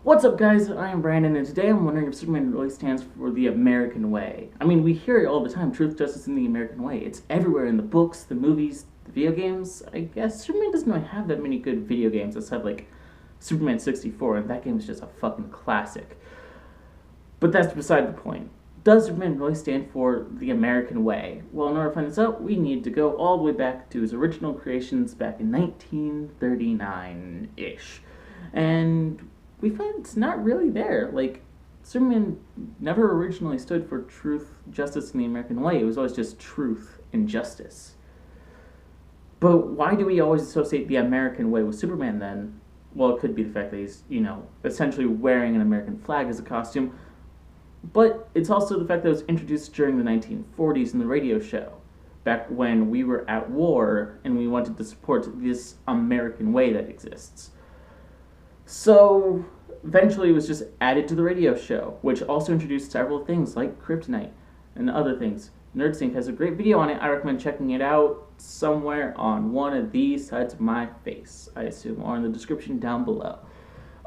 What's up, guys? I am Brandon, and today I'm wondering if Superman really stands for the American way. I mean, we hear it all the time, truth, justice, and the American way. It's everywhere in the books, the movies, the video games. I guess Superman doesn't really have that many good video games aside, like, Superman 64, and that game is just a fucking classic. But that's beside the point. Does Superman really stand for the American way? Well, in order to find this out, we need to go all the way back to his original creations back in 1939-ish. And we find it's not really there. Like, Superman never originally stood for truth, justice, and the American way. It was always just truth and justice. But why do we always associate the American way with Superman then? Well, it could be the fact that he's, essentially wearing an American flag as a costume. But it's also the fact that it was introduced during the 1940s in the radio show, back when we were at war and we wanted to support this American way that exists. So eventually it was just added to the radio show, which also introduced several things like Kryptonite and other things. NerdSync has a great video on it. I recommend checking it out somewhere on one of these sides of my face, I assume, or in the description down below.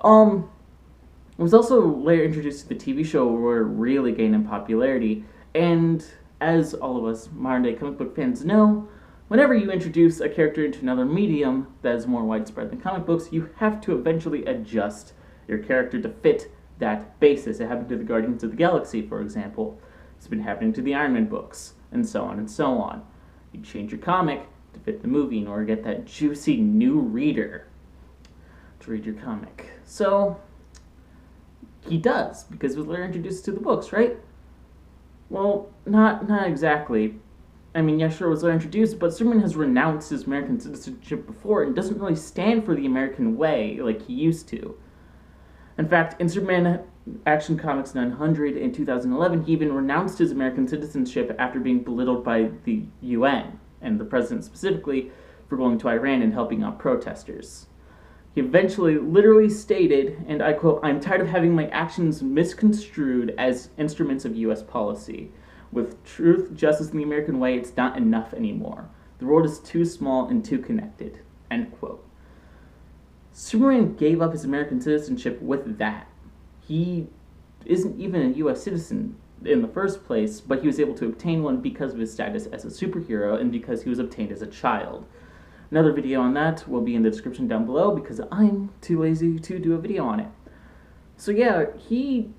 It was also later introduced to the TV show where it really gained in popularity, and as all of us modern-day comic book fans know, whenever you introduce a character into another medium that is more widespread than comic books, you have to eventually adjust your character to fit that basis. It happened to the Guardians of the Galaxy, for example. It's been happening to the Iron Man books, and so on and so on. You change your comic to fit the movie in order to get that juicy new reader to read your comic. So he does, because we're introduced to the books, right? Well, not exactly. I mean, yeah, sure, it was introduced, but Superman has renounced his American citizenship before and doesn't really stand for the American way like he used to. In fact, in Superman Action Comics 900 in 2011, he even renounced his American citizenship after being belittled by the UN, and the president specifically, for going to Iran and helping out protesters. He eventually literally stated, and I quote, "I'm tired of having my actions misconstrued as instruments of US policy. With truth, justice, and the American way, it's not enough anymore. The world is too small and too connected." End quote. Superman gave up his American citizenship with that. He isn't even a US citizen in the first place, but he was able to obtain one because of his status as a superhero and because he was obtained as a child. Another video on that will be in the description down below because I'm too lazy to do a video on it. So yeah, he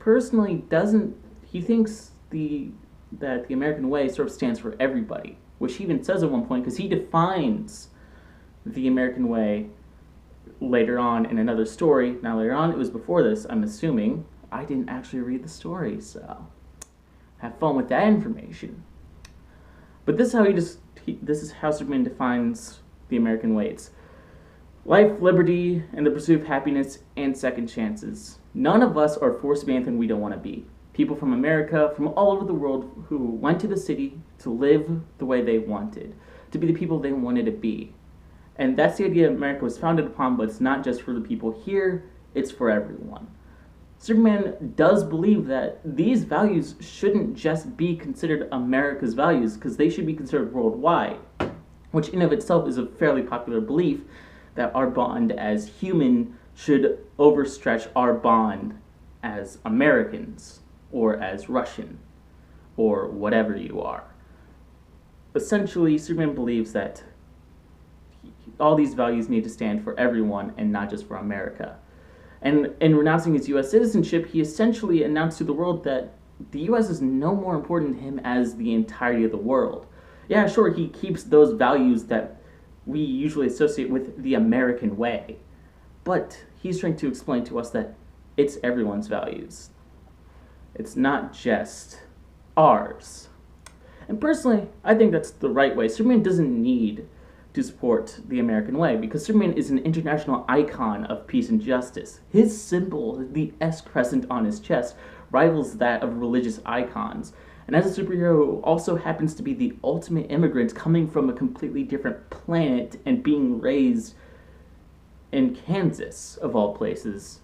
personally doesn't, he thinks that the American way sort of stands for everybody, which he even says at one point because he defines the American way later on in another story. Now later on, it was before this, I'm assuming. I didn't actually read the story, so have fun with that information. But this is how this is how Superman defines the American way. It's life, liberty, and the pursuit of happiness and second chances. None of us are forced to be anything we don't want to be. People from America, from all over the world, who went to the city to live the way they wanted, to be the people they wanted to be. And that's the idea America was founded upon, but it's not just for the people here, it's for everyone. Superman does believe that these values shouldn't just be considered America's values, because they should be considered worldwide, which in of itself is a fairly popular belief that our bond as human should overstretch our bond as Americans, or as Russian, or whatever you are. Essentially, Superman believes that all these values need to stand for everyone and not just for America. And in renouncing his US citizenship, he essentially announced to the world that the US is no more important to him as the entirety of the world. Yeah, sure, he keeps those values that we usually associate with the American way, but he's trying to explain to us that it's everyone's values. It's not just ours. And personally, I think that's the right way. Superman doesn't need to support the American way because Superman is an international icon of peace and justice. His symbol, the S crescent on his chest, rivals that of religious icons. And as a superhero who also happens to be the ultimate immigrant coming from a completely different planet and being raised in Kansas, of all places,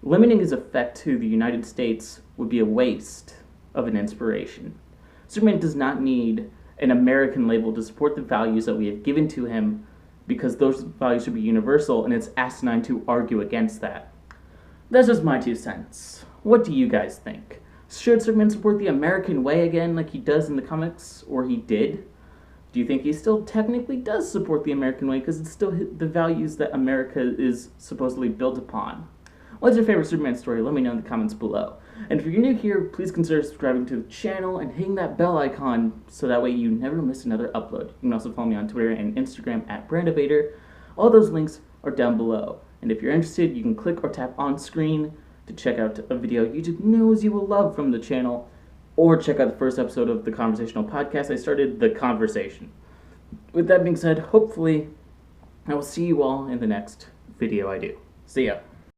limiting his effect to the United States would be a waste of an inspiration. Superman does not need an American label to support the values that we have given to him because those values should be universal, and it's asinine to argue against that. That's just my 2 cents. What do you guys think? Should Superman support the American way again like he does in the comics, or he did? Do you think he still technically does support the American way because it's still the values that America is supposedly built upon? What's your favorite Superman story? Let me know in the comments below. And if you're new here, please consider subscribing to the channel and hitting that bell icon so that way you never miss another upload. You can also follow me on Twitter and Instagram at Brandovator. All those links are down below. And if you're interested, you can click or tap on screen to check out a video YouTube knows you will love from the channel, or check out the first episode of the Conversational Podcast. I started The Conversation. With that being said, hopefully I will see you all in the next video I do. See ya.